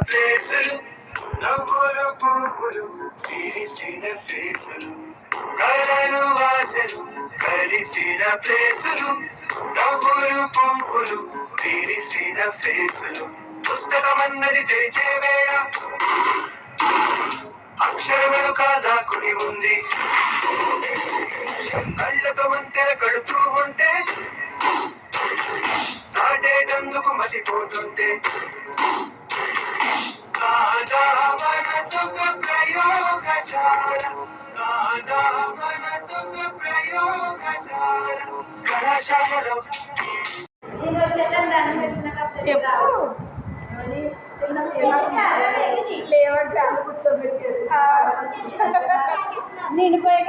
ప్లేసులు నవ్వులు పువ్వులు విరిసిన ఫేసులు కలలు వాసలు కలిసిన ప్లేసులు నవ్వులు పువ్వులు విరిసిన ఫేసులు పుస్తకమన్నది తెరిచే వేళ అక్షరములు కాదాకుని ఉంది కళ్ళతో వంతెన కడుతూ ఉంటే దాటేటందుకు మతిపోతుంటే కాదా మనసుక ప్రయోగశాల కాదా మనసుక ప్రయోగశాల కళాశాలలో నేను పోయి